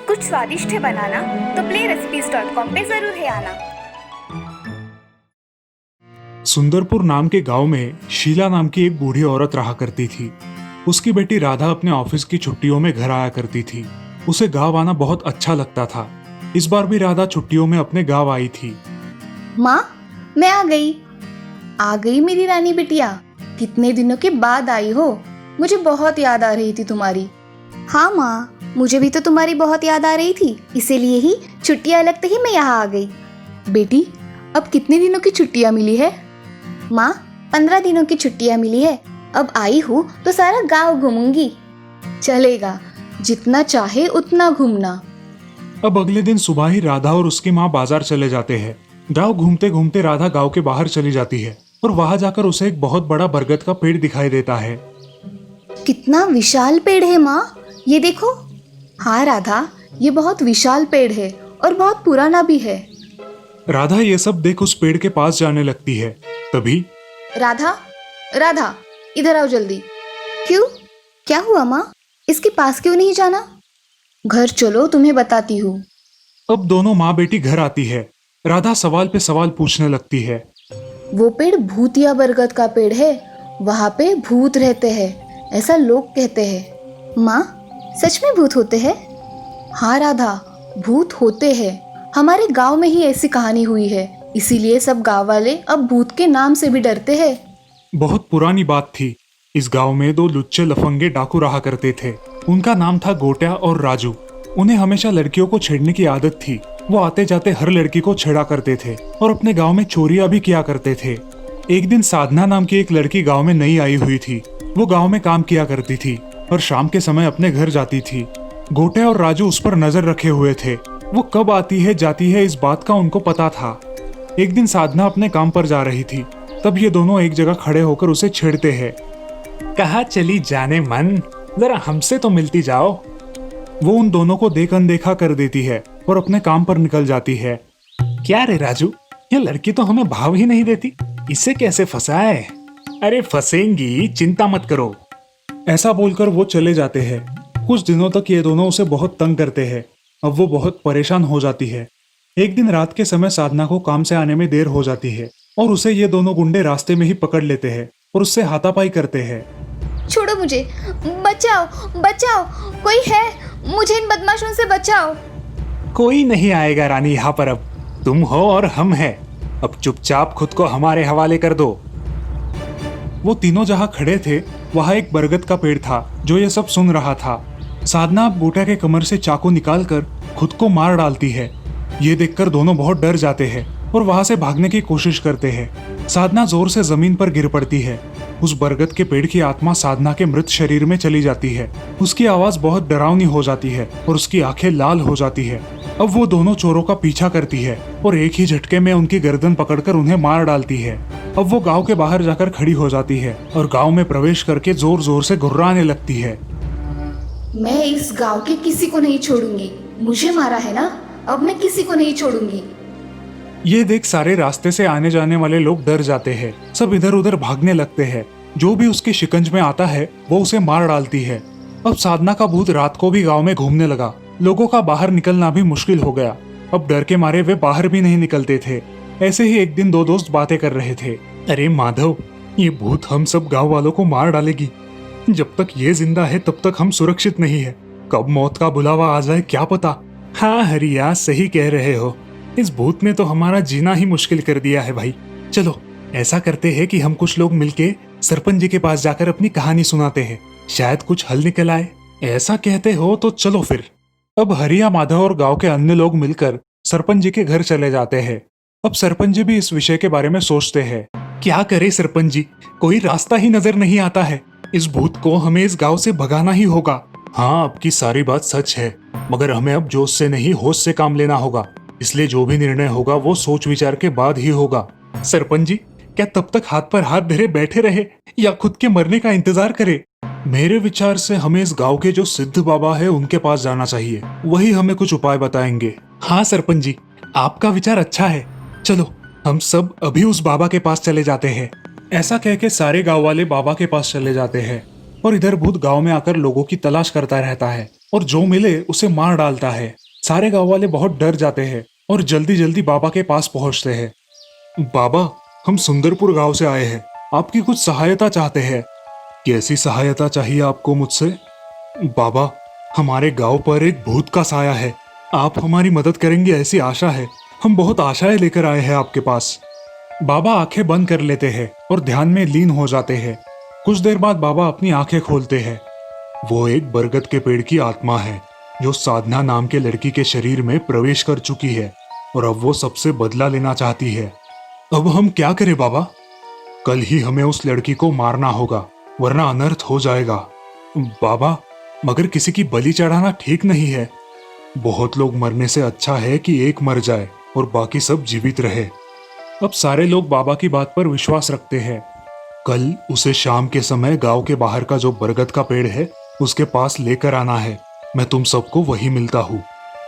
कुछ स्वादिष्ट है बनाना तो playrecipes.com पे जरूर है आना। सुंदरपुर नाम के गांव में शीला नाम की एक बूढ़ी औरत रहा करती थी। उसकी बेटी राधा अपने ऑफिस की छुट्टियों में घर आया करती थी। उसे गांव आना बहुत अच्छा लगता था। इस बार भी राधा छुट्टियों में अपने गांव आई थी। माँ, मैं आ गई मेरी रानी बिटिया। कितने दिनों के बाद आई हो। मुझे बहुत याद आ रही थी तुम्हारी। हाँ माँ, मुझे भी तो तुम्हारी बहुत याद आ रही थी, इसीलिए ही छुट्टियाँ लगते ही मैं यहाँ आ गई। बेटी, अब कितने दिनों की छुट्टियाँ मिली है? माँ, 15 दिनों की छुट्टियाँ मिली है। अब आई हूँ तो सारा गांव घूमूंगी। चलेगा, जितना चाहे उतना घूमना। अब अगले दिन सुबह ही राधा और उसकी माँ बाजार चले जाते हैं। गांव घूमते घूमते राधा गांव के बाहर चली जाती है और वहां जाकर उसे एक बहुत बड़ा बरगद का पेड़ दिखाई देता है। कितना विशाल पेड़ है माँ, ये देखो। हाँ राधा, ये बहुत विशाल पेड़ है और बहुत पुराना भी है। राधा ये सब देख उस पेड़ के पास जाने लगती है। तभी राधा, इधर आओ जल्दी। क्यों, क्या हुआ माँ? इसके पास क्यों नहीं जाना? घर चलो, तुम्हें बताती हूँ। अब दोनों माँ बेटी घर आती है। राधा सवाल पे सवाल पूछने लगती है। वो पेड़ भूतिया बरगद का पेड़ है। वहाँ पे भूत रहते हैं, ऐसा लोग कहते हैं। माँ, सच में भूत होते हैं? हाँ राधा, भूत होते हैं। हमारे गांव में ही ऐसी कहानी हुई है, इसीलिए सब गांव वाले अब भूत के नाम से भी डरते हैं। बहुत पुरानी बात थी। इस गांव में 2 लुच्चे लफंगे डाकू रहा करते थे। उनका नाम था गोट्या और राजू। उन्हें हमेशा लड़कियों को छेड़ने की आदत थी। वो आते जाते हर लड़की को छेड़ा करते थे और अपने गांव में चोरियां भी किया करते थे। एक दिन साधना नाम की एक लड़की गांव में नई आई हुई थी। वो गांव में काम किया करती थी और शाम के समय अपने घर जाती थी। गोट्या और राजू उस पर नजर रखे हुए थे। वो कब आती है जाती है इस बात का उनको पता था। एक दिन साधना अपने काम पर जा रही थी, तब ये दोनों एक जगह खड़े होकर उसे छेड़ते हैं। कहाँ चली जाने मन, जरा हमसे तो मिलती जाओ। वो उन दोनों को देख अनदेखा कर देती है और अपने काम पर निकल जाती है। क्या रे राजू, ये लड़की तो हमें भाव ही नहीं देती, इसे कैसे फंसाए? अरे फंसेंगी, चिंता मत करो। ऐसा बोलकर वो चले जाते हैं। कुछ दिनों तक ये दोनों उसे बहुत तंग करते हैं। अब वो बहुत परेशान हो जाती है। एक दिन रात के समय साधना को काम से आने में देर हो जाती है और उसे ये दोनों गुंडे रास्ते में ही पकड़ लेते हैं और उससे हाथापाई करते हैं। छोड़ो मुझे, बचाओ बचाओ, कोई है? मुझे इन बदमाशों से बचाओ। कोई नहीं आएगा रानी यहाँ पर। अब तुम हो और हम हैं। अब चुपचाप खुद को हमारे हवाले कर दो। वो तीनों जहाँ खड़े थे वहाँ एक बरगद का पेड़ था जो ये सब सुन रहा था। साधना गोट्या के कमर से चाकू निकालकर खुद को मार डालती है। ये देखकर दोनों बहुत डर जाते हैं और वहां से भागने की कोशिश करते हैं। साधना जोर से जमीन पर गिर पड़ती है। उस बरगद के पेड़ की आत्मा साधना के मृत शरीर में चली जाती है। उसकी आवाज बहुत डरावनी हो जाती है और उसकी आंखें लाल हो जाती है। अब वो दोनों चोरों का पीछा करती है और एक ही झटके में उनकी गर्दन पकड़कर उन्हें मार डालती है। अब वो गांव के बाहर जाकर खड़ी हो जाती है और गांव में प्रवेश करके जोर जोर से गुर्राने लगती है। मैं इस गांव के किसी को नहीं छोड़ूंगी। मुझे मारा है ना, अब मैं किसी को नहीं छोड़ूंगी। ये देख सारे रास्ते से आने जाने वाले लोग डर जाते हैं। सब इधर उधर भागने लगते हैं। जो भी उसके शिकंज में आता है वो उसे मार डालती है। अब साधना का भूत रात को भी गांव में घूमने लगा। लोगों का बाहर निकलना भी मुश्किल हो गया। अब डर के मारे वे बाहर भी नहीं निकलते थे। ऐसे ही एक दिन 2 दोस्त बातें कर रहे थे। अरे माधव, ये भूत हम सब गाँव वालों को मार डालेगी। जब तक ये जिंदा है तब तक हम सुरक्षित नहीं है। कब मौत का बुलावा आ जाए क्या पता। हाँ हरिया, सही कह रहे हो। इस भूत ने तो हमारा जीना ही मुश्किल कर दिया है भाई। चलो ऐसा करते हैं कि हम कुछ लोग मिलके सरपंच जी के पास जाकर अपनी कहानी सुनाते हैं, शायद कुछ हल निकल आए। ऐसा कहते हो तो चलो फिर। अब हरिया, माधव और गांव के अन्य लोग मिलकर सरपंच जी के घर चले जाते हैं। अब सरपंच जी भी इस विषय के बारे में सोचते हैं। क्या करे सरपंच जी, कोई रास्ता ही नजर नहीं आता है। इस भूत को हमें इस गांव से भगाना ही होगा। हाँ, आपकी सारी बात सच है, मगर हमें अब जोश से नहीं होश से काम लेना होगा। इसलिए जो भी निर्णय होगा वो सोच विचार के बाद ही होगा। सरपंच जी, क्या तब तक हाथ पर हाथ धरे बैठे रहे या खुद के मरने का इंतजार करे? मेरे विचार से हमें इस गांव के जो सिद्ध बाबा है उनके पास जाना चाहिए। वही हमें कुछ उपाय बताएंगे। हाँ सरपंच जी, आपका विचार अच्छा है। चलो हम सब अभी उस बाबा के पास चले जाते हैं। ऐसा कह के सारे गांव वाले बाबा के पास चले जाते हैं और इधर भूत गांव में आकर लोगों की तलाश करता रहता है और जो मिले उसे मार डालता है। सारे गांव वाले बहुत डर जाते हैं और जल्दी जल्दी बाबा के पास पहुंचते हैं। बाबा, हम सुंदरपुर गांव से आए हैं, आपकी कुछ सहायता चाहते हैं। कैसी सहायता चाहिए आपको मुझसे? बाबा, हमारे गांव पर एक भूत का साया है, आप हमारी मदद करेंगे ऐसी आशा है। हम बहुत आशाएं लेकर आए हैं आपके पास। बाबा आंखें बंद कर लेते हैं और ध्यान में लीन हो जाते हैं। कुछ देर बाद बाबा अपनी आंखें खोलते हैं। वो एक बरगद के पेड़ की आत्मा है जो साधना नाम के लड़की के शरीर में प्रवेश कर चुकी है और अब वो सबसे बदला लेना चाहती है। अब हम क्या करें बाबा? कल ही हमें उस लड़की को मारना होगा वरना अनर्थ हो जाएगा। बाबा, मगर किसी की बलि चढ़ाना ठीक नहीं है। बहुत लोग मरने से अच्छा है कि एक मर जाए और बाकी सब जीवित रहे। अब सारे लोग बाबा की बात पर विश्वास रखते हैं। कल उसे शाम के समय गांव के बाहर का जो बरगद का पेड़ है उसके पास लेकर आना है। मैं तुम सबको वही मिलता हूँ।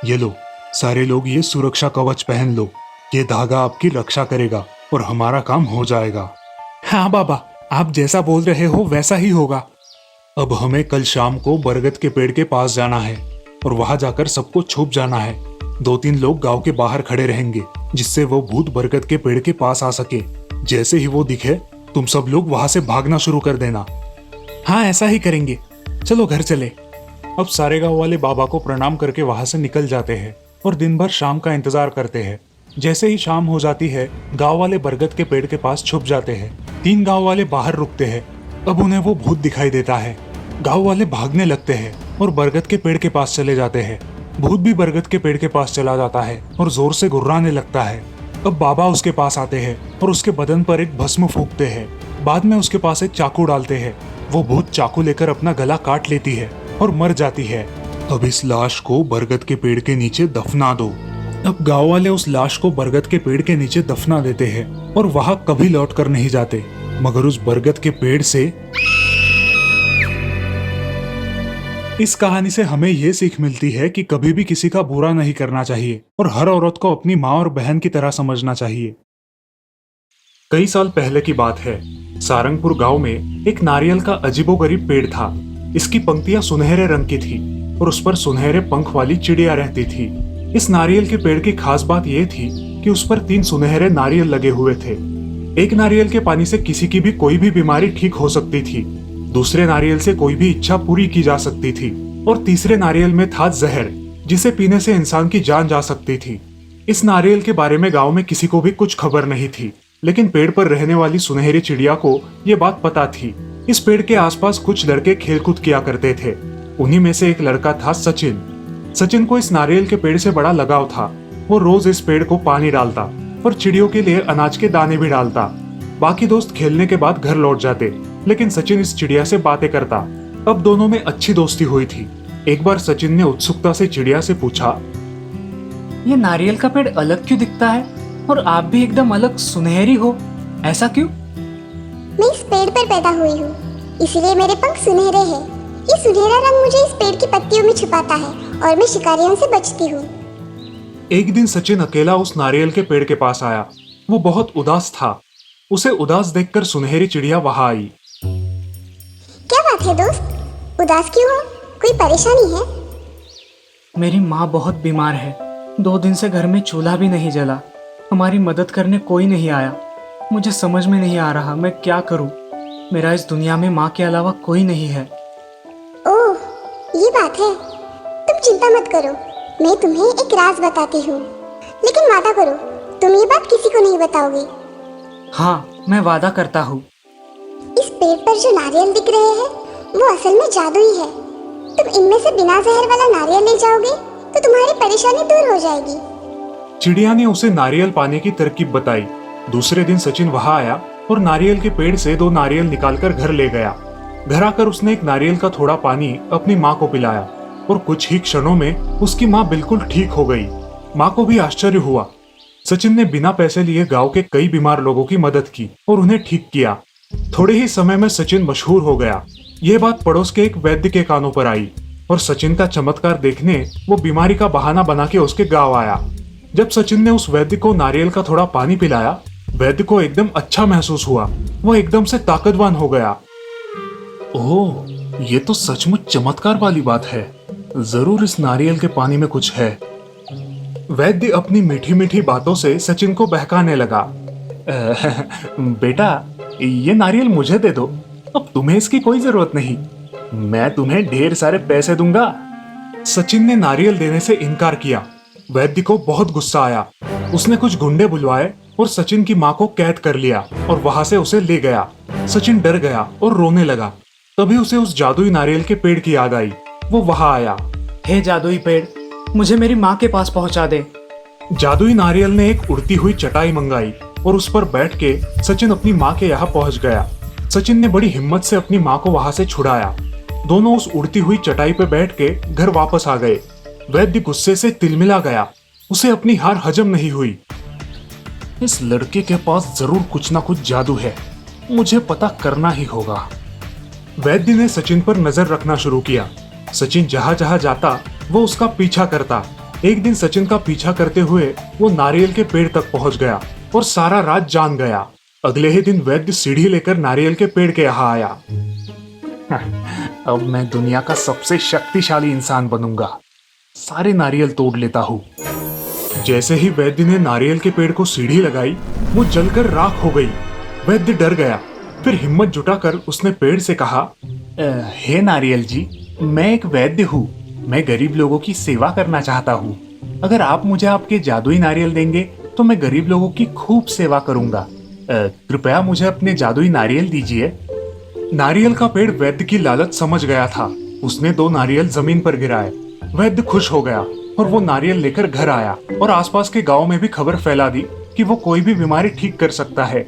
ये लो, सारे लोग ये सुरक्षा कवच पहन लो। ये धागा आपकी रक्षा करेगा और हमारा काम हो जाएगा। हाँ बाबा, आप जैसा बोल रहे हो वैसा ही होगा। अब हमें कल शाम को बरगद के पेड़ के पास जाना है और वहां जाकर सबको छुप जाना है। 2-3 लोग गांव के बाहर खड़े रहेंगे जिससे वो भूत बरगद के पेड़ के पास आ सके। जैसे ही वो दिखे तुम सब लोग वहां से भागना शुरू कर देना। हाँ, ऐसा ही करेंगे। चलो घर चले। अब सारे गांव वाले बाबा को प्रणाम करके वहां से निकल जाते हैं और दिन भर शाम का इंतजार करते हैं। जैसे ही शाम हो जाती है गांव वाले बरगद के पेड़ के पास छुप जाते हैं। 3 गांव वाले बाहर रुकते हैं। अब उन्हें वो भूत दिखाई देता है। गांव वाले भागने लगते हैं और बरगद के पेड़ के पास चले जाते हैं। भूत भी बरगद के पेड़ के पास चला जाता है और जोर से गुर्राने लगता है। अब बाबा उसके पास आते हैं और उसके बदन पर एक भस्म फूंकते हैं। बाद में उसके पास एक चाकू डालते हैं। वो भूत चाकू लेकर अपना गला काट लेती है और मर जाती है। अब इस लाश को बरगद के पेड़ के नीचे दफना दो। अब गांव वाले उस लाश को बरगद के पेड़ के नीचे दफना देते हैं और वहां कभी लौट कर नहीं जाते, मगर उस बरगद के पेड़ से। इस कहानी से हमें ये सीख मिलती है कि कभी भी किसी का बुरा नहीं करना चाहिए और हर औरत को अपनी माँ और बहन की तरह समझना चाहिए। कई साल पहले की बात है। सारंगपुर गांव में एक नारियल का अजीबोगरीब पेड़ था। इसकी पंक्तियां सुनहरे रंग की थी और उस पर सुनहरे पंख वाली चिड़िया रहती थी। इस नारियल के पेड़ की खास बात यह थी कि उस पर 3 सुनहरे नारियल लगे हुए थे। एक नारियल के पानी से किसी की भी कोई भी बीमारी ठीक हो सकती थी, दूसरे नारियल से कोई भी इच्छा पूरी की जा सकती थी और तीसरे नारियल में था जहर जिसे पीने से इंसान की जान जा सकती थी। इस नारियल के बारे में गांव में किसी को भी कुछ खबर नहीं थी, लेकिन पेड़ पर रहने वाली सुनहरी चिड़िया को ये बात पता थी। इस पेड़ के आसपास कुछ लड़के खेलकूद किया करते थे। उन्हीं में से एक लड़का था सचिन। सचिन को इस नारियल के पेड़ से बड़ा लगाव था। वो रोज इस पेड़ को पानी डालता और चिड़ियों के लिए अनाज के दाने भी डालता। बाकी दोस्त खेलने के बाद घर लौट जाते, लेकिन सचिन इस चिड़िया से बातें करता। अब दोनों में अच्छी दोस्ती हुई थी। एक बार सचिन ने उत्सुकता से चिड़िया से पूछा, ये नारियल का पेड़ अलग क्यों दिखता है और आप भी एकदम अलग सुनहरी हो, ऐसा क्यों? मैं इस पेड़ पर पैदा हुई हूँ, इसलिए मेरे पंख सुनहरे हैं। ये सुनहरा रंग मुझे इस पेड़ की पत्तियों में छुपाता है और मैं शिकारियों से बचती हूँ। एक दिन सचिन अकेला उस नारियल के पेड़ के पास आया। वो बहुत उदास था। उसे उदास देखकर सुनहरी चिड़िया वहां आई। क्या बात है दोस्त, उदास क्यों हो? कोई परेशानी है? मेरी माँ बहुत बीमार है। 2 दिन से घर में चूल्हा भी नहीं जला। हमारी मदद करने कोई नहीं आया। मुझे समझ में नहीं आ रहा मैं क्या करूँ। मेरा इस दुनिया में माँ के अलावा कोई नहीं है। ओह, ये बात है। तुम चिंता मत करो, मैं तुम्हें एक राज बताती हूँ, लेकिन वादा करो तुम ये बात किसी को नहीं बताओगे। हाँ, मैं वादा करता हूँ। इस पेड़ पर जो नारियल दिख रहे हैं वो असल में जादुई है। तुम इनमें से बिना जहर वाला नारियल ले जाओगे तो तुम्हारी परेशानी दूर हो जाएगी। चिड़िया ने उसे नारियल पाने की तरकीब बताई। दूसरे दिन सचिन वहां आया और नारियल के पेड़ से 2 नारियल निकालकर घर ले गया। घर आकर उसने एक नारियल का थोड़ा पानी अपनी माँ को पिलाया और कुछ ही क्षणों में उसकी माँ बिल्कुल ठीक हो गई। माँ को भी आश्चर्य हुआ। सचिन ने बिना पैसे लिए गांव के कई बीमार लोगों की मदद की और उन्हें ठीक किया। थोड़े ही समय में सचिन मशहूर हो गया। ये बात पड़ोस के एक वैद्य के कानों पर आई और सचिन का चमत्कार देखने वो बीमारी का बहाना बना के उसके गांव आया। जब सचिन ने उस वैद्य को नारियल का थोड़ा पानी पिलाया वैद्य को एकदम अच्छा महसूस हुआ। वो एकदम से ताकतवान हो गया। ओह, ये तो सचमुच चमत्कार वाली बात है। जरूर इस नारियल के पानी में कुछ है। वैद्य अपनी मीठी मीठी बातों से सचिन को बहकाने लगा। बेटा, ये नारियल मुझे दे दो, अब तुम्हें इसकी कोई जरूरत नहीं। मैं तुम्हें ढेर सारे पैसे दूंगा। सचिन ने नारियल देने से इनकार किया। वैद्य को बहुत गुस्सा आया। उसने कुछ गुंडे बुलवाए और सचिन की माँ को कैद कर लिया और वहां से उसे ले गया। सचिन डर गया और रोने लगा। तभी उसे उस जादुई नारियल के पेड़ की याद आई। वो वहां आया। हे जादुई पेड़, मुझे मेरी माँ के पास पहुंचा दे। जादुई नारियल ने एक उड़ती हुई चटाई मंगाई और उस पर बैठ के सचिन अपनी माँ के यहाँ पहुंच गया। सचिन ने बड़ी हिम्मत से अपनी माँ को वहां से छुड़ाया। दोनों उस उड़ती हुई चटाई पे बैठ के घर वापस आ गए। वैद्य गुस्से से तिलमिला गया। उसे अपनी हार हजम नहीं हुई। इस लड़के के पास जरूर कुछ ना कुछ जादू है, मुझे पता करना ही होगा। वैद्य ने सचिन पर नजर रखना शुरू किया। सचिन जहां जहां जाता वो उसका पीछा करता। एक दिन सचिन का पीछा करते हुए वो नारियल के पेड़ तक पहुंच गया और सारा राज जान गया। अगले ही दिन वैद्य सीढ़ी लेकर नारियल के पेड़ के यहाँ आया। अब मैं दुनिया का सबसे शक्तिशाली इंसान बनूंगा। सारे नारियल तोड़ लेता हूँ। जैसे ही वैद्य ने नारियल के पेड़ को सीढ़ी लगाई, वो जलकर राख हो गई। वैद्य डर गया। फिर हिम्मत जुटाकर उसने पेड़ से कहा, हे नारियल जी, मैं एक वैद्य हूँ। मैं गरीब लोगों की सेवा करना चाहता हूँ। अगर आप मुझे आपके जादुई नारियल देंगे तो मैं गरीब लोगों की खूब सेवा करूंगा। कृपया मुझे अपने जादुई नारियल दीजिए। नारियल का पेड़ वैद्य की लालच समझ गया था। उसने 2 नारियल जमीन पर गिराए। वैद्य खुश हो गया और वो नारियल लेकर घर आया और आसपास के गांव में भी खबर फैला दी कि वो कोई भी बीमारी ठीक कर सकता है।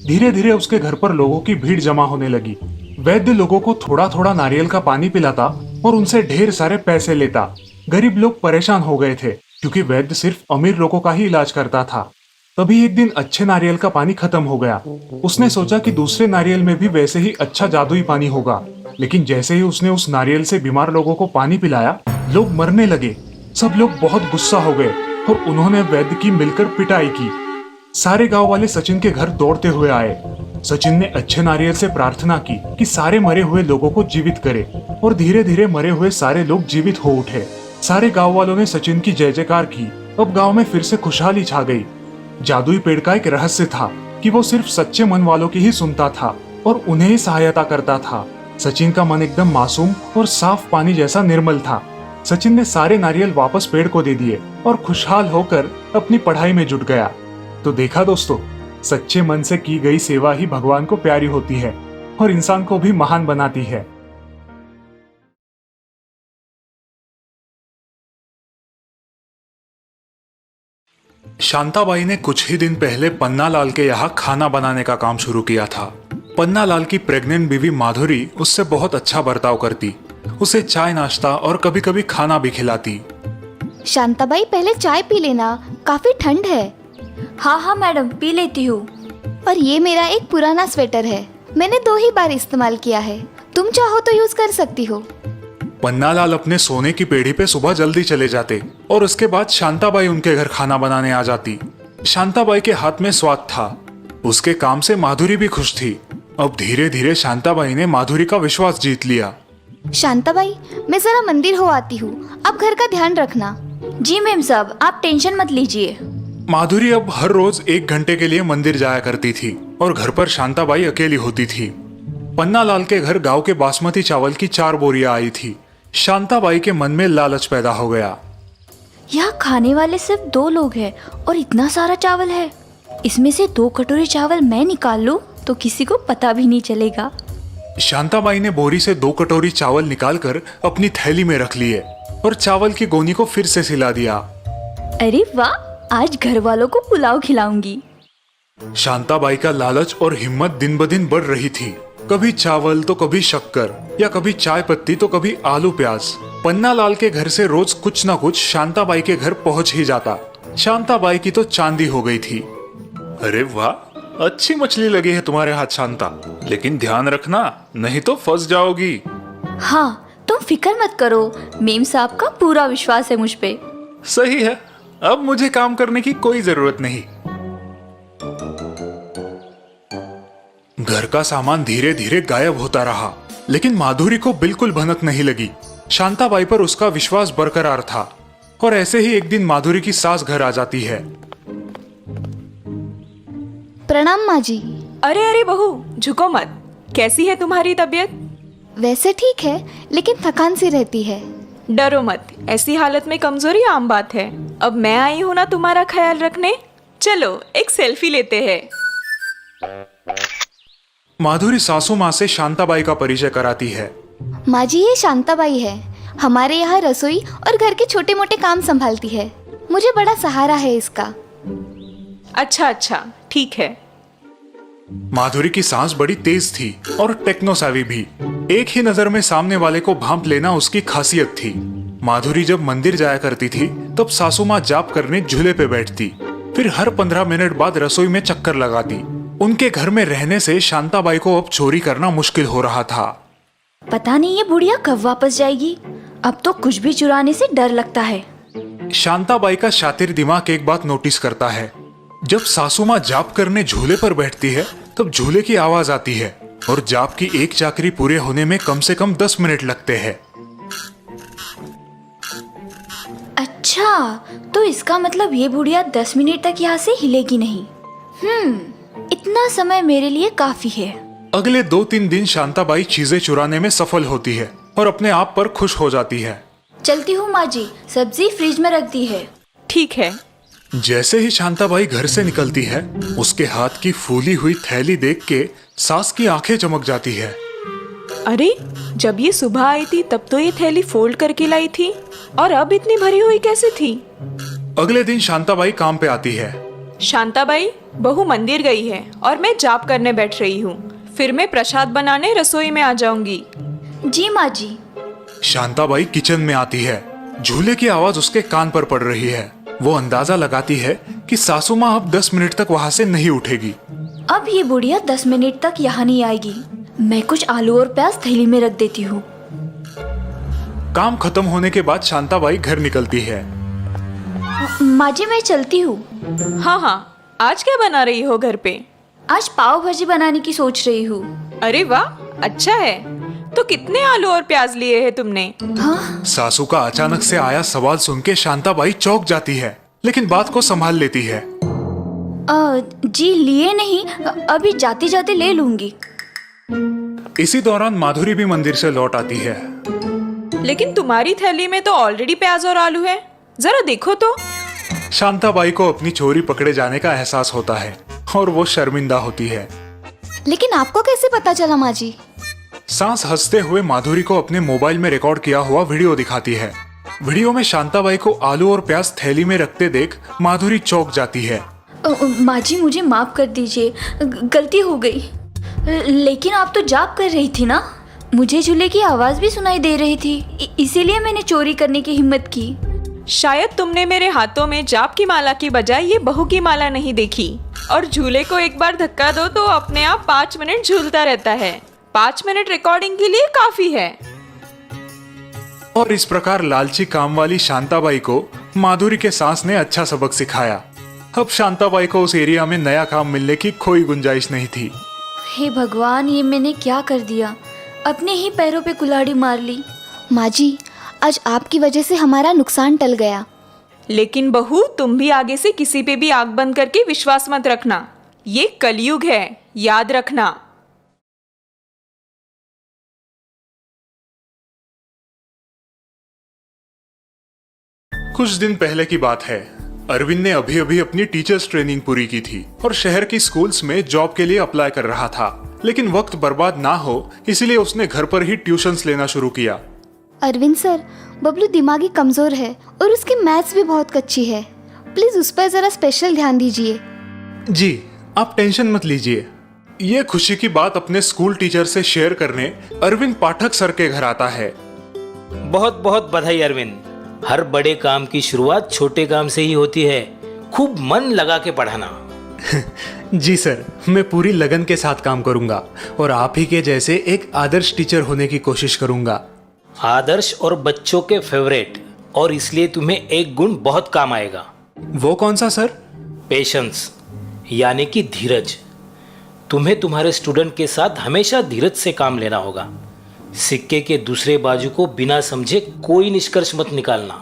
धीरे धीरे उसके घर पर लोगों की भीड़ जमा होने लगी। वैद्य लोगों को थोड़ा थोड़ा नारियल का पानी पिलाता और उनसे ढेर सारे पैसे लेता। गरीब लोग परेशान हो गए थे क्योंकि वैद्य सिर्फ अमीर लोगों का ही इलाज करता था। तभी एक दिन अच्छे नारियल का पानी खत्म हो गया। उसने सोचा कि दूसरे नारियल में भी वैसे ही अच्छा जादुई पानी होगा, लेकिन जैसे ही उसने उस नारियल से बीमार लोगों को पानी पिलाया, लोग मरने लगे। सब लोग बहुत गुस्सा हो गए और उन्होंने वैद्य की मिलकर पिटाई की। सारे गांव वाले सचिन के घर दौड़ते हुए आए। सचिन ने अच्छे नारियल से प्रार्थना की कि सारे मरे हुए लोगों को जीवित करे और धीरे धीरे मरे हुए सारे लोग जीवित हो उठे। सारे गांव वालों ने सचिन की जय जयकार की। अब गांव में फिर से खुशहाली छा गई। जादुई पेड़ का एक रहस्य था कि वो सिर्फ सच्चे मन वालों की ही सुनता था और उन्हें ही सहायता करता था। सचिन का मन एकदम मासूम और साफ पानी जैसा निर्मल था। सचिन ने सारे नारियल वापस पेड़ को दे दिए और खुशहाल होकर अपनी पढ़ाई में जुट गया। तो देखा दोस्तों, सच्चे मन से की गई सेवा ही भगवान को प्यारी होती है और इंसान को भी महान बनाती है। शांताबाई ने कुछ ही दिन पहले पन्नालाल के यहाँ खाना बनाने का काम शुरू किया था। पन्नालाल की प्रेग्नेंट बीवी माधुरी उससे बहुत अच्छा बर्ताव करती। उसे चाय नाश्ता और कभी कभी खाना भी खिलाती। शांताबाई, पहले चाय पी लेना, काफी ठंड है। हाँ हाँ मैडम, पी लेती हूँ। और ये मेरा एक पुराना स्वेटर है, मैंने 2 ही बार इस्तेमाल किया है, तुम चाहो तो यूज कर सकती हो। पन्नालाल अपने सोने की पेढ़ी पे सुबह जल्दी चले जाते और उसके बाद शांताबाई उनके घर खाना बनाने आ जाती। शांताबाई के हाथ में स्वाद था। उसके काम से माधुरी भी खुश थी। अब धीरे धीरे शांताबाई ने माधुरी का विश्वास जीत लिया। शांताबाई, मैं जरा मंदिर हो आती हूँ, आप घर का ध्यान रखना। जी मैम साहब, आप टेंशन मत लीजिए। माधुरी अब हर रोज 1 घंटे के लिए मंदिर जाया करती थी और घर पर शांताबाई अकेली होती थी। पन्नालाल के घर गांव के बासमती चावल की 4 बोरियां आई थी। शांताबाई के मन में लालच पैदा हो गया। यहाँ खाने वाले सिर्फ 2 लोग हैं और इतना सारा चावल है। इसमें से 2 कटोरी चावल मैं निकाल लूं तो किसी को पता भी नहीं चलेगा। शांताबाई ने बोरी से 2 कटोरी चावल निकालकर अपनी थैली में रख लिए और चावल की गोनी को फिर से सिला दिया। अरे वाह, आज घर वालों को पुलाव खिलाऊंगी। शांताबाई का लालच और हिम्मत दिन ब दिन बढ़ रही थी। कभी चावल तो कभी शक्कर, या कभी चाय पत्ती तो कभी आलू प्याज। पन्नालाल के घर से रोज कुछ न कुछ शांताबाई के घर पहुंच ही जाता। शांताबाई की तो चांदी हो गई थी। अरे वाह, अच्छी मछली लगी है तुम्हारे हाथ शांता, लेकिन ध्यान रखना नहीं तो फंस जाओगी। हाँ, तुम फिक्र मत करो, मेम साहब का पूरा विश्वास है मुझ पे। सही है, अब मुझे काम करने की कोई जरूरत नहीं। घर का सामान धीरे धीरे गायब होता रहा, लेकिन माधुरी को बिल्कुल भनक नहीं लगी। शांताबाई पर उसका विश्वास बरकरार था। और ऐसे ही एक दिन माधुरी की सास घर आ जाती है। प्रणाम माँ जी। अरे अरे बहू, झुको मत। कैसी है तुम्हारी तबीयत? वैसे ठीक है, लेकिन थकान सी रहती है। डरो मत, ऐसी हालत में कमजोरी आम बात है। अब मैं आई हूँ ना तुम्हारा ख्याल रखने। चलो एक सेल्फी लेते हैं। माधुरी सासू माँ से शांताबाई का परिचय कराती है। माँ जी, ये शांताबाई है। हमारे यहाँ रसोई और घर के छोटे मोटे काम संभालती है। मुझे बड़ा सहारा है इसका। अच्छा अच्छा, ठीक है। माधुरी की सांस बड़ी तेज थी और टेक्नो savvy भी। एक ही नजर में सामने वाले को भांप लेना उसकी खासियत थी। माधुरी जब मंदिर जाया करती थी तब सासू माँ जाप करने झूले पे बैठती, फिर हर 15 मिनट बाद रसोई में चक्कर लगाती। उनके घर में रहने से शांताबाई को अब चोरी करना मुश्किल हो रहा था। पता नहीं ये बुढ़िया कब वापस जाएगी। अब तो कुछ भी चुराने से डर लगता है। शांताबाई का शातिर दिमाग एक बात नोटिस करता है। जब सासू माँ जाप करने झूले पर बैठती है तब झूले की आवाज आती है और जाप की एक चाकरी पूरे होने में कम से कम 10 मिनट लगते हैं। अच्छा, तो इसका मतलब ये बुढ़िया 10 मिनट तक यहाँ से हिलेगी नहीं। इतना समय मेरे लिए काफी है। अगले 2-3 दिन शांताबाई चीजें चुराने में सफल होती है और अपने आप पर खुश हो जाती है। चलती हूँ माँ जी, सब्जी फ्रिज में रख दी है। ठीक है। जैसे ही शांताबाई घर से निकलती है, उसके हाथ की फूली हुई थैली देख के सास की आंखें चमक जाती है। अरे, जब ये सुबह आई थी तब तो ये थैली फोल्ड करके लाई थी, और अब इतनी भरी हुई कैसे थी? अगले दिन शांताबाई काम पे आती है। शांताबाई, बहू मंदिर गई है और मैं जाप करने बैठ रही हूँ। फिर मैं प्रसाद बनाने रसोई में आ जाऊंगी। जी माँ जी। शांताबाई किचन में आती है। झूले की आवाज उसके कान पर पड़ रही है। वो अंदाजा लगाती है कि सासू माँ अब 10 मिनट तक वहाँ से नहीं उठेगी। अब ये बुढ़िया 10 मिनट तक यहाँ नहीं आएगी। मैं कुछ आलू और प्याज थैली में रख देती हूँ। काम खत्म होने के बाद शांताबाई घर निकलती है। माँ जी, मैं चलती हूँ। हाँ हाँ, आज क्या बना रही हो घर पे? आज पाव भाजी बनाने की सोच रही हूँ। अरे वाह, अच्छा है। तो कितने आलू और प्याज लिए हैं तुमने? हाँ, सासू का अचानक से आया सवाल सुन के शांताबाई चौंक जाती है, लेकिन बात को संभाल लेती है। जी लिए नहीं, अभी जाते जाते ले लूंगी। इसी दौरान माधुरी भी मंदिर से लौट आती है। लेकिन तुम्हारी थैली में तो ऑलरेडी प्याज और आलू है, जरा देखो तो। शांताबाई को अपनी चोरी पकड़े जाने का एहसास होता है और वो शर्मिंदा होती है। लेकिन आपको कैसे पता चला माँ जी? सांस हंसते हुए माधुरी को अपने मोबाइल में रिकॉर्ड किया हुआ वीडियो दिखाती है। वीडियो में शांताबाई को आलू और प्याज थैली में रखते देख माधुरी चौंक जाती है। माँ जी, मुझे माफ कर दीजिए, गलती हो गई। लेकिन आप तो जाप कर रही थी ना, मुझे झूले की आवाज भी सुनाई दे रही थी, इसीलिए मैंने चोरी करने की हिम्मत की। शायद तुमने मेरे हाथों में जाप की माला की बजाय ये बहू की माला नहीं देखी। और झूले को एक बार धक्का दो तो अपने आप 5 मिनट झूलता रहता है। 5 मिनट रिकॉर्डिंग के लिए काफी है। और इस प्रकार लालची काम वाली शांताबाई को माधुरी के सास ने अच्छा सबक सिखाया। अब शांताबाई को उस एरिया में नया काम मिलने की कोई गुंजाइश नहीं थी। हे भगवान, ये मैंने क्या कर दिया? अपने ही पैरों पे कुल्हाड़ी मार ली। माँ जी, आज आपकी वजह से हमारा नुकसान टल गया। लेकिन बहू, तुम भी आगे से किसी पे भी आंख बंद करके विश्वास मत रखना। ये कलयुग है, याद रखना। कुछ दिन पहले की बात है। अरविंद ने अभी अभी अपनी टीचर्स ट्रेनिंग पूरी की थी और शहर की स्कूल्स में जॉब के लिए अप्लाई कर रहा था। लेकिन वक्त बर्बाद ना हो इसलिए उसने घर पर ही ट्यूशंस लेना शुरू किया। अरविंद सर, बबलू दिमागी कमजोर है और उसकी मैथ्स भी बहुत कच्ची है। प्लीज उस पर जरा स्पेशल ध्यान दीजिए। जी, आप टेंशन मत लीजिए। ये खुशी की बात अपने स्कूल टीचर से शेयर करने अरविंद पाठक सर के घर आता है। बहुत बहुत बधाई अरविंद। हर बड़े काम की शुरुआत छोटे काम से ही होती है। खूब मन लगा के पढ़ाना। जी सर, मैं पूरी लगन के साथ काम करूंगा और आप ही के जैसे एक आदर्श टीचर होने की कोशिश करूंगा। आदर्श और बच्चों के फेवरेट, और इसलिए तुम्हें एक गुण बहुत काम आएगा। वो कौन सा सर? पेशेंस, यानी कि धीरज। तुम्हें तुम्हारे स्टूडेंट के साथ हमेशा धीरज से काम लेना होगा। सिक्के के दूसरे बाजू को बिना समझे कोई निष्कर्ष मत निकालना।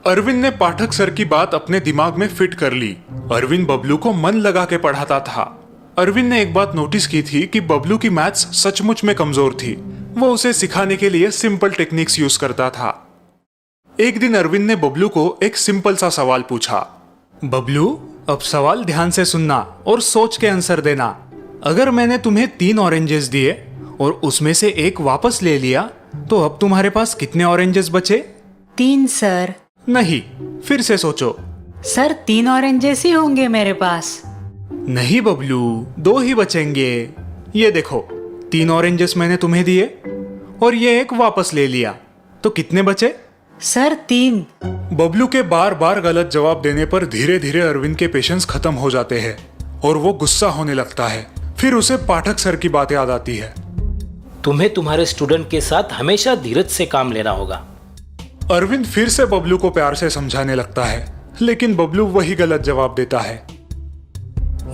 अरविंद ने पाठक सर की बात अपने दिमाग में फिट कर ली। अरविंद बबलू को मन लगा के पढ़ाता था। अरविंद ने एक बात नोटिस की थी कि बबलू की मैथ्स सचमुच में कमजोर थी। वो उसे सिखाने के लिए सिंपल टेक्निक्स यूज करता था। एक दिन अरविंद ने बबलू को एक सिंपल सा सवाल पूछा। बबलू, अब सवाल ध्यान से सुनना और सोच के आंसर देना। अगर मैंने तुम्हें 3 ऑरेंजेस दिए और उसमें से एक वापस ले लिया तो अब तुम्हारे पास कितने ऑरेंजेस बचे? 3 सर। नहीं, फिर से सोचो। सर 3 ऑरेंजेस ही होंगे मेरे पास। नहीं बबलू, 2 ही बचेंगे। ये देखो, 3 ऑरेंजेस मैंने तुम्हें दिए और ये एक वापस ले लिया, तो कितने बचे? सर 3। बबलू के बार बार गलत जवाब देने पर धीरे धीरे अरविंद के पेशेंस खत्म हो जाते हैं और वो गुस्सा होने लगता है। फिर उसे पाठक सर की बात याद आती है। तुम्हें तुम्हारे स्टूडेंट के साथ हमेशा धीरज से काम लेना होगा। अरविंद फिर से बबलू को प्यार से समझाने लगता है, लेकिन बबलू वही गलत जवाब देता है।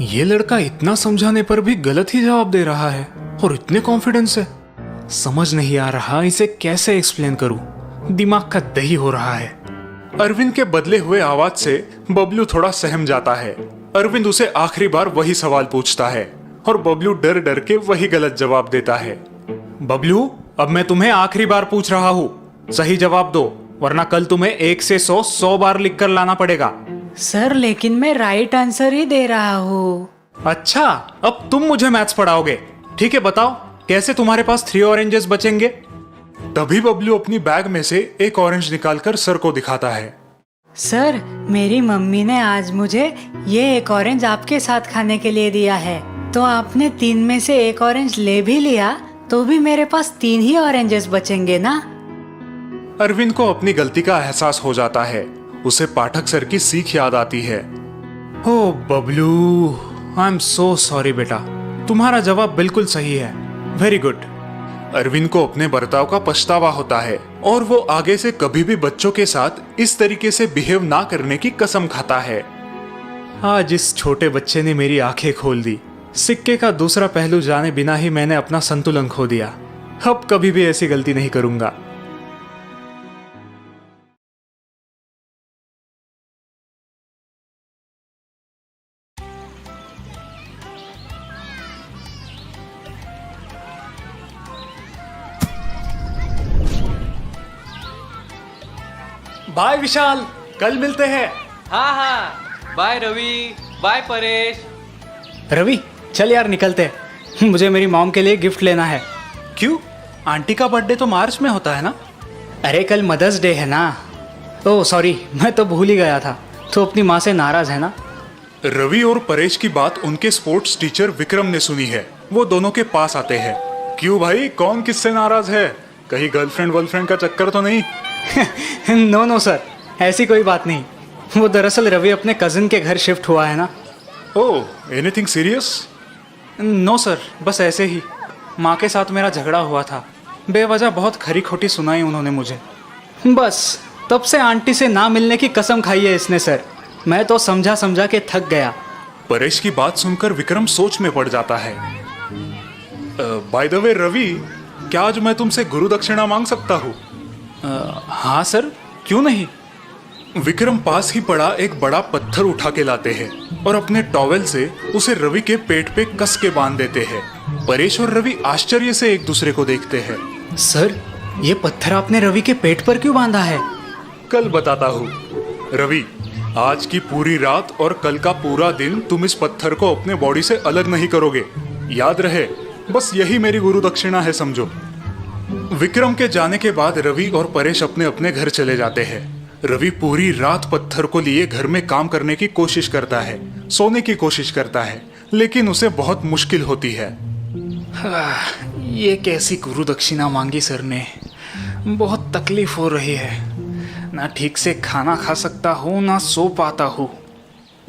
ये लड़का इतना समझाने पर भी गलत ही जवाब दे रहा है और इतने कॉन्फिडेंस से। समझ नहीं आ रहा इसे कैसे एक्सप्लेन करूं। दिमाग का दही हो रहा है। अरविंद के बदले हुए आवाज से बबलू थोड़ा सहम जाता है। अरविंद उसे आखिरी बार वही सवाल पूछता है और बबलू डर डर के वही गलत जवाब देता है। बबलू, अब मैं तुम्हें आखिरी बार पूछ रहा हूँ, सही जवाब दो, वरना कल तुम्हें 1 से 100 बार लिख कर लाना पड़ेगा। सर लेकिन मैं राइट आंसर ही दे रहा हूँ। अच्छा, अब तुम मुझे मैथ्स पढ़ाओगे। ठीक है, बताओ कैसे तुम्हारे पास 3 ऑरेंजेस बचेंगे? तभी बबलू अपनी बैग में से एक ऑरेंज निकालकर सर को दिखाता है। सर मेरी मम्मी ने आज मुझे ये एक ऑरेंज आपके साथ खाने के लिए दिया है, तो आपने 3 में से एक ऑरेंज ले भी लिया तो भी मेरे पास 3 ही ऑरेंजेस बचेंगे ना? अरविंद को अपनी गलती का एहसास हो जाता है। उसे पाठक सर की सीख याद आती है। Oh Bablu, I am so sorry बेटा, तुम्हारा जवाब बिल्कुल सही है। Very good. अरविंद को अपने बर्ताव का पछतावा होता है और वो आगे से कभी भी बच्चों के साथ इस तरीके से बिहेव ना करने की कसम खाता है। आज इस छोटे बच्चे ने मेरी आंखें खोल दी। सिक्के का दूसरा पहलू जाने बिना ही मैंने अपना संतुलन खो दिया। अब कभी भी ऐसी गलती नहीं करूंगा। बाय विशाल, कल मिलते हैं। हाँ, बाय रवि, बाय परेश। रवि चल यार निकलते हैं, मुझे मेरी मॉम के लिए गिफ्ट लेना है। क्यों? आंटी का बर्थडे तो मार्च में होता है ना? अरे कल मदर्स डे है ना। ओह सॉरी, मैं तो भूल ही गया था। तो अपनी माँ से नाराज है ना? रवि और परेश की बात उनके स्पोर्ट्स टीचर विक्रम ने सुनी है। वो दोनों के पास आते हैं। क्यों भाई, कौन किससे नाराज है? कहीं गर्लफ्रेंड वर्लफ्रेंड का चक्कर तो नहीं? नो सर, ऐसी कोई बात नहीं। वो दरअसल रवि अपने कजिन के घर शिफ्ट हुआ है ना। ओह, एनीथिंग सीरियस? नो सर, बस ऐसे ही। माँ के साथ मेरा झगड़ा हुआ था, बेवजह बहुत खरी खोटी सुनाई उन्होंने मुझे। बस तब से आंटी से ना मिलने की कसम खाई है इसने सर। मैं तो समझा समझा के थक गया। परेश की बात सुनकर विक्रम सोच में पड़ जाता है। बाय द वे रवि, क्या आज मैं तुमसे गुरु दक्षिणा मांग सकता हूँ? हाँ सर, क्यों नहीं। विक्रम पास ही पड़ा एक बड़ा पत्थर उठा के लाते हैं और अपने टॉवेल से उसे रवि के पेट पे कस के बांध देते हैं। परेश और रवि आश्चर्य से एक दूसरे को देखते हैं। सर, ये पत्थर आपने रवि के पेट पर क्यों बांधा है? कल बताता हूँ। रवि, आज की पूरी रात और कल का पूरा दिन तुम इस पत्थर को अपने बॉडी से अलग नहीं करोगे। याद रहे, बस यही मेरी गुरु दक्षिणा है, समझो। विक्रम के जाने के बाद रवि और परेश अपने अपने घर चले जाते हैं। रवि पूरी रात पत्थर को लिए घर में काम करने की कोशिश करता है, सोने की कोशिश करता है, लेकिन उसे बहुत मुश्किल होती है। ये कैसी गुरु दक्षिणा मांगी सर ने। बहुत तकलीफ हो रही है। ना ठीक से खाना खा सकता हूँ, ना सो पाता हूँ।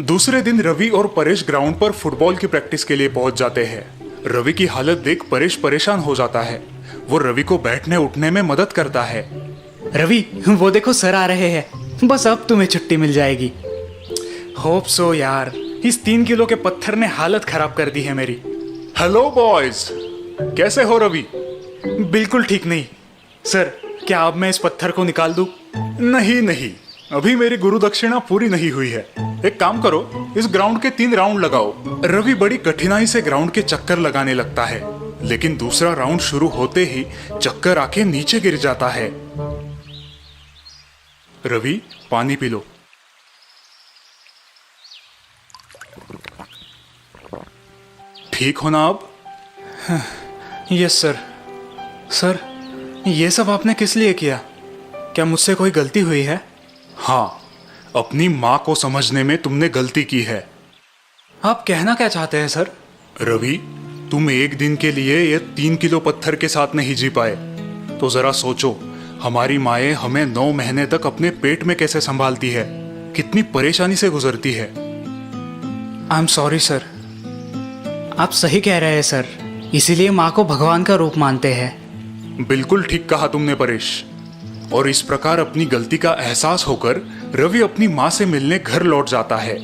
दूसरे दिन रवि और परेश ग्राउंड पर फुटबॉल की प्रैक्टिस के लिए पहुंच जाते हैं। रवि की हालत देख परेश परेशान हो जाता है। वो रवि को बैठने उठने में मदद करता है। रवि, वो देखो सर आ रहे हैं। बस अब तुम्हें छुट्टी मिल जाएगी। होप सो यार। इस 3 किलो के पत्थर ने हालत खराब कर दी है मेरी। हेलो बॉयज, कैसे हो रवि? बिल्कुल ठीक नहीं सर। क्या अब मैं इस पत्थर को निकाल दूं? नहीं नहीं, अभी मेरी गुरु दक्षिणा पूरी नहीं हुई है। एक काम करो, इस ग्राउंड के 3 राउंड लगाओ। रवि बड़ी कठिनाई से ग्राउंड के चक्कर लगाने लगता है, लेकिन दूसरा राउंड शुरू होते ही चक्कर आके नीचे गिर जाता है। रवि, पानी पी लो। ठीक हो ना अब? Yes sir. सर, ये सब आपने किस लिए किया? क्या मुझसे कोई गलती हुई है? हाँ, अपनी माँ को समझने में तुमने गलती की है। आप कहना क्या चाहते हैं सर? रवि, तुम एक दिन के लिए ये 3 किलो पत्थर के साथ नहीं जी पाए, तो जरा सोचो, हमारी माएँ हमें 9 महीने तक अपने पेट में कैसे संभालती है, कितनी परेशानी से गुजरती है। I am sorry sir. आप सही कह रहे हैं सर, इसीलिए माँ को भगवान का रूप मानते हैं। बिल्कुल ठीक कहा तुमने परेश। और इस प्रकार अपनी गलती का एहसास होकर रवि अपनी माँ से मिलने घर लौट जाता है।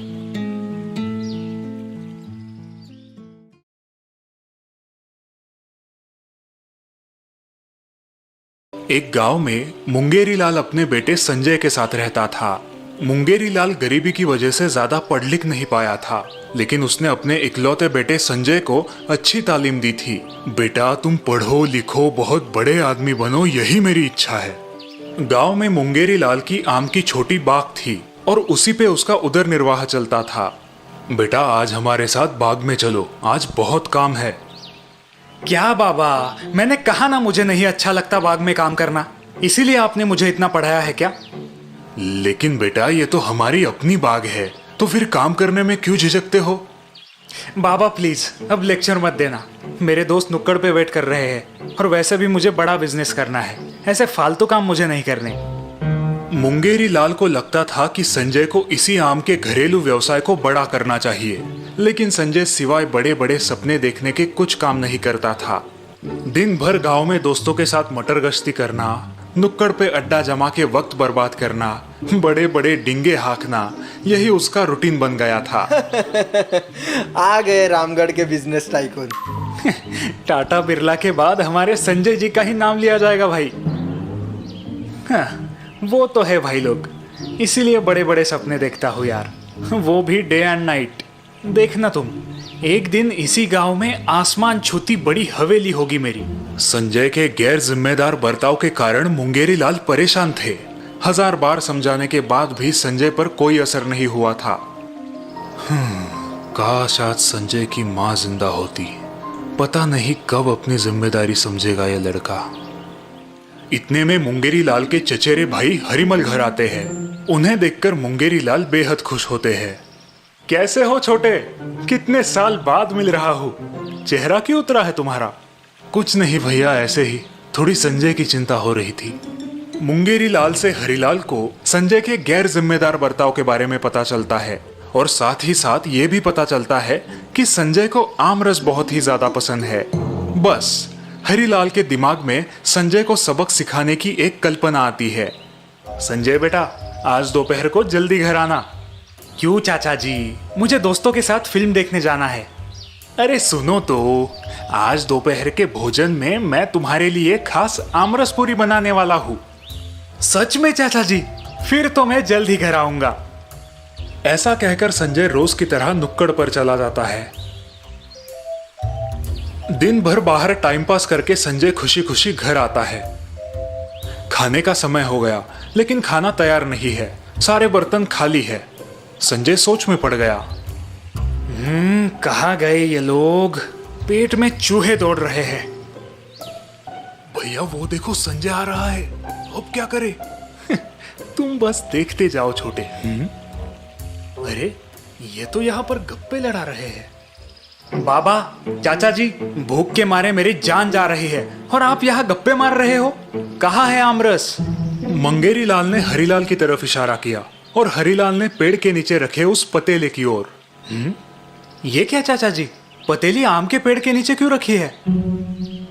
एक गांव में मुंगेरी लाल अपने बेटे संजय के साथ रहता था। मुंगेरी लाल गरीबी की वजह से ज्यादा पढ़ लिख नहीं पाया था, लेकिन उसने अपने इकलौते बेटे संजय को अच्छी तालीम दी थी। बेटा, तुम पढ़ो लिखो, बहुत बड़े आदमी बनो, यही मेरी इच्छा है। गांव में मुंगेरी लाल की आम की छोटी बाग थी और उसी पे उसका उदर निर्वाह चलता था। बेटा, आज हमारे साथ बाग में चलो, आज बहुत काम है। क्या बाबा, मैंने कहा ना मुझे नहीं अच्छा लगता बाग में काम करना, इसीलिए आपने मुझे इतना पढ़ाया है क्या? लेकिन बेटा, ये तो हमारी अपनी बाग है, तो फिर काम करने में क्यों झिझकते हो? बाबा प्लीज अब लेक्चर मत देना। मेरे दोस्त नुक्कड़ पे वेट कर रहे हैं और वैसे भी मुझे बड़ा बिजनेस करना है, ऐसे फालतू काम मुझे नहीं करने। मुंगेरी लाल को लगता था कि संजय को इसी आम के घरेलू व्यवसाय को बड़ा करना चाहिए, लेकिन संजय सिवाय बड़े बड़े सपने देखने के कुछ काम नहीं करता था। दिन भर गांव में दोस्तों के साथ मटर गश्ती करना, नुक्कड़ पे अड्डा जमा के वक्त बर्बाद करना, बड़े बड़े डिंगे हाँकना, यही उसका रूटीन बन गया था। आ गए रामगढ़ के बिजनेस टाइकून। टाटा बिरला के बाद हमारे संजय जी का ही नाम लिया जाएगा भाई। हाँ, वो तो है भाई लोग, इसीलिए बड़े बड़े सपने देखता हूँ यार, वो भी डे एंड नाइट। देखना तुम, एक दिन इसी गांव में आसमान छूती बड़ी हवेली होगी मेरी। संजय के गैर जिम्मेदार बर्ताव के कारण मुंगेरी लाल परेशान थे। 1000 बार समझाने के बाद भी संजय पर कोई असर नहीं हुआ था। काश आज संजय की माँ जिंदा होती, पता नहीं कब अपनी जिम्मेदारी समझेगा ये लड़का। इतने में मुंगेरी लाल के चचेरे भाई हरिमल घर आते हैं। उन्हें देखकर मुंगेरी लाल बेहद खुश होते हैं। कैसे हो छोटे, कितने साल बाद मिल रहा हूँ, चेहरा क्यों उतरा है तुम्हारा? कुछ नहीं भैया, ऐसे ही थोड़ी संजय की चिंता हो रही थी। मुंगेरी लाल से हरिलाल को संजय के गैर जिम्मेदार बर्ताव के बारे में पता चलता है और साथ ही साथ ये भी पता चलता है कि संजय को आम रस बहुत ही ज्यादा पसंद है। बस हरिलाल के दिमाग में संजय को सबक सिखाने की एक कल्पना आती है। संजय बेटा, आज दोपहर को जल्दी घर आना। क्यों चाचा जी, मुझे दोस्तों के साथ फिल्म देखने जाना है। अरे सुनो तो, आज दोपहर के भोजन में मैं तुम्हारे लिए खास आमरस पूरी बनाने वाला हूँ। सच में चाचा जी? फिर तो मैं जल्द ही घर आऊंगा। ऐसा कहकर संजय रोज की तरह नुक्कड़ पर चला जाता है। दिन भर बाहर टाइम पास करके संजय खुशी खुशी घर आता है। खाने का समय हो गया, लेकिन खाना तैयार नहीं है, सारे बर्तन खाली है। संजय सोच में पड़ गया। कहाँ गए ये लोग? पेट में चूहे दौड़ रहे हैं। भैया वो देखो, संजय आ रहा है, अब क्या करे? तुम बस देखते जाओ छोटे। अरे ये तो यहाँ पर गप्पे लड़ा रहे हैं। बाबा, चाचा जी, भूख के मारे मेरी जान जा रही है और आप यहाँ गप्पे मार रहे हो। कहाँ है आमरस? मंगेरी लाल ने हरिलाल की तरफ इशारा किया और हरिलाल ने पेड़ के नीचे रखे उस पतेले की ओर। ये क्या चाचा जी, पतेली आम के पेड़ के नीचे क्यों रखी है?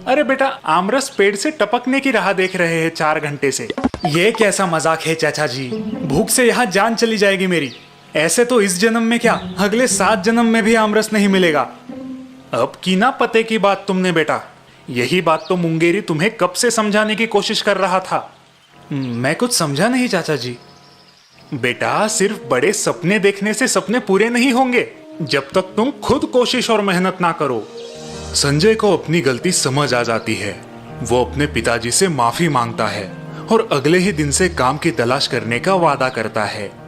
अरे बेटा, आमरस पेड़ से टपकने की राह देख रहे हैं 4 घंटे से। ये कैसा मजाक है चाचा जी, भूख से यहाँ जान चली जाएगी मेरी। ऐसे तो इस जन्म में क्या, अगले 7 जन्म में भी आमरस नहीं मिलेगा। अब की ना पते की बात तुमने बेटा। यही बात तो मुंगेरी तुम्हें कब से समझाने की कोशिश कर रहा था। मैं कुछ समझा नहीं चाचा जी। बेटा, सिर्फ बड़े सपने देखने से सपने पूरे नहीं होंगे जब तक तुम खुद कोशिश और मेहनत ना करो। संजय को अपनी गलती समझ आ जाती है। वो अपने पिताजी से माफी मांगता है और अगले ही दिन से काम की तलाश करने का वादा करता है।